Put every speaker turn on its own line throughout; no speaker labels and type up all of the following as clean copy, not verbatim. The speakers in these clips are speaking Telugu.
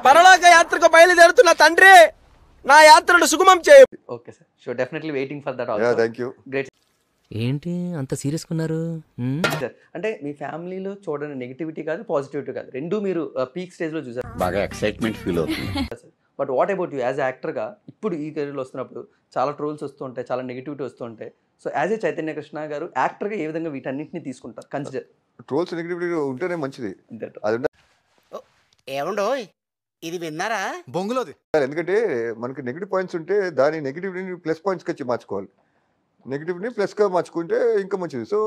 పరలోక యాత్రకు బయలుదేరుతున్న తండ్రి నా యాత్రను సుగమం చేయ.
Okay sir, so definitely waiting for that also.
Thank you.
Great.
ఏంటి అంత సీరియస్ కున్నారు?
అంటే మీ ఫ్యామిలీలో చూడని నెగిటివిటీ కాదు, పాజిటివిటీ కాదు, రెండు మీరు పీక్ స్టేజ్ లో చూసారు.
బాగా ఎక్సైట్మెంట్ ఫీల్ అవుతుంది.
But what about you as actor గా ఇప్పుడు ఈ కెరీర్లో వస్తున్నప్పుడు చాలా ట్రోల్స్ వస్తూ ఉంటాయి, చాలా నెగిటివిటీ వస్తూ ఉంటాయి. So as a Chaitanya Krishna గారు యాక్టర్ గా ఏ విధంగా వీటన్నిటిని తీసుకుంటారు? కన్సిడర్
ట్రోల్స్ నెగటివిటీ ఉంటేనే మంచిది.
ఏమండో ఇది విన్నారా?
బొంగులోది.
ఎందుకంటే మనకి నెగిటివ్ పాయింట్స్ ఉంటే దాని నెగిటివిటీని ప్లస్ పాయింట్స్కి వచ్చి మార్చుకోవాలి. నెగిటివ్ని ప్లస్గా మార్చుకుంటే ఇంకా మంచిది. సో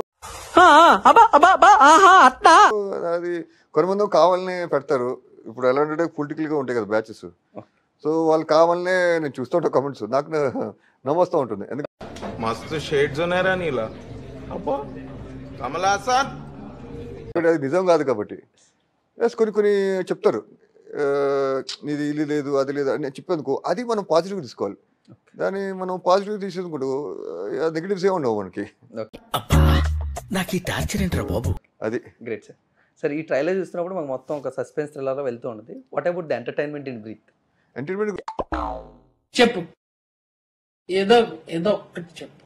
అది కొంతమంది కావాలనే పెడతారు. ఇప్పుడు ఎలా అంటే పొలిటికల్గా ఉంటాయి కదా బ్యాచెస్. సో వాళ్ళు కావాలనే నేను చూస్తూ ఉంటాను కామెంట్స్, నాకు నమ్మొస్తూ ఉంటుంది.
మస్తు షేడ్స్ ఉన్నారా నీలా? అబ్బో కమలాసన్.
అది నిజం కాదు కాబట్టి కొన్ని చెప్తారు, ఇది ఇది లేదు అది లేదు అని చెప్పేందుకు అది మనం పాజిటివ్గా తీసుకోవాలి. దాన్ని మనం పాజిటివ్ తీసేందుకు నెగిటివ్స్ ఏ ఉండవు మనకి.
నాకు ఈ టార్చర్ ఏంట్రా బాబు.
అది గ్రేట్ సార్. సార్ ఈ ట్రైలర్ చూస్తున్నప్పుడు మాకు మొత్తం ఒక సస్పెన్స్ థ్రిల్లర్ వెళ్తూ ఉంటుంది. What about the entertainment in Breath?
Entertainment
చెప్పు, ఏదో ఏదో ఒక్కటి చెప్పు.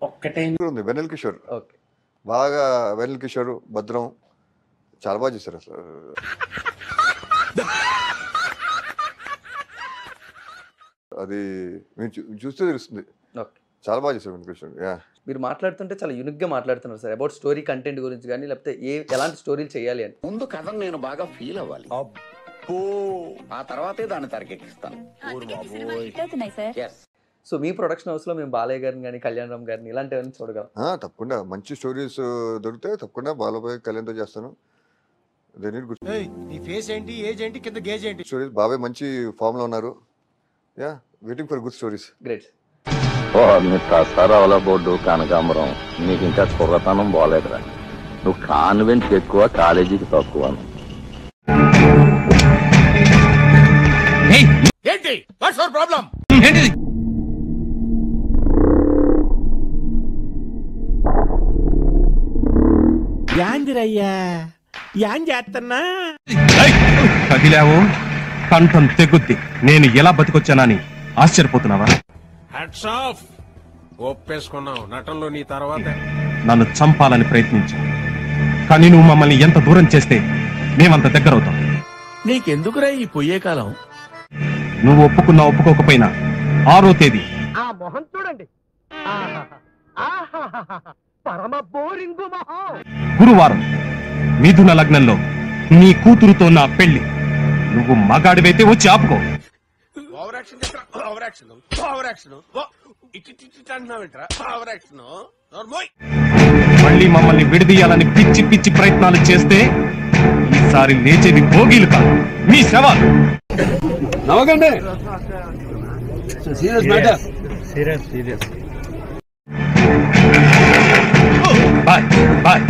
ఒక్కటే
ఉంది. వెన్నెల కిషోర్,
ఓకే,
బాగా వెన్నెల కిషోర్, భద్రం చాలా బాగా చేశారు అసలు. అది మీరు చూస్తే తెలుస్తుంది.
ఓకే,
చాలా బాగా చేశారు వెన్నెల కిషోర్.
మీరు మాట్లాడుతుంటే చాలా యూనిక్ గా మాట్లాడుతున్నారు సార్ అబౌట్ స్టోరీ కంటెంట్ గురించి కానీ, లేకపోతే ఎలాంటి స్టోరీలు చేయాలి అని.
ముందు కథను నేను బాగా ఫీల్ అవ్వాలి, ఆ తర్వాతే దాన్ని తెరకెక్కిస్తాను.
సో మీ ప్రొడక్షన్ హౌస్ లో మేము బాలయ్య గారిని కానీ, కళ్యాణ్ రామ్ గారిని ఇలాంటివన్నీ చూడగలం.
తప్పకుండా మంచి స్టోరీస్ దొరికితే తప్పకుండా బాలబాయ్ కళ్యాణ్తో చేస్తాను. స్టోరీస్ బాబాయ్ మంచి ఫామ్ లో ఉన్నారు. Waiting for good stories.
Great.
సరవల బోర్డు కనకాంబరం, నీకు ఇంకా కుర్రతనం బాలేదురా. నువ్వు కాన్వెంట్ ఎక్కువ, కాలేజీకి తక్కువ.
ఏంటి వాట్స్ యువర్ ప్రాబ్లం?
ఏంటిది? యాందిరయ్యా యాం చేస్తున్నా?
కదిలావు కంఠం తెగుద్ది. నేను ఎలా బతికొచ్చానని ఆశ్చర్యపోతున్నావా?
Hats off. ఒప్పేసుకున్నావు నటనలో నీ తర్వాత.
నన్ను చంపాలని ప్రయత్నించు, కానీ నువ్వు మమ్మల్ని ఎంత దూరం చేస్తే మేమంత దగ్గరవుతాం.
నీకెందుకురా ఈ పొయ్యే కాలం?
నువ్వు ఒప్పుకున్నా ఒప్పుకోకపోయినా 6వ తేదీ
ఆ మొహం చూడండి, పరమ బోరింగు మొహం.
గురువారం మిథున లగ్నంలో నీ కూతురుతో నా పెళ్లి. నువ్వు మగాడివైతే వచ్చి ఆపుకో.
ఓవర్ యాక్షన్ చేస్తా. Over action, over action. అంటున్నావేంట్రా? Over action.
మళ్ళీ మమ్మల్ని విడదీయాలని పిచ్చి పిచ్చి ప్రయత్నాలు చేస్తే ఈసారి లేచేది భోగిలు కాదు, మీ శవాలు.
నవ్వకండి. Serious matter. Serious.
Bye bye.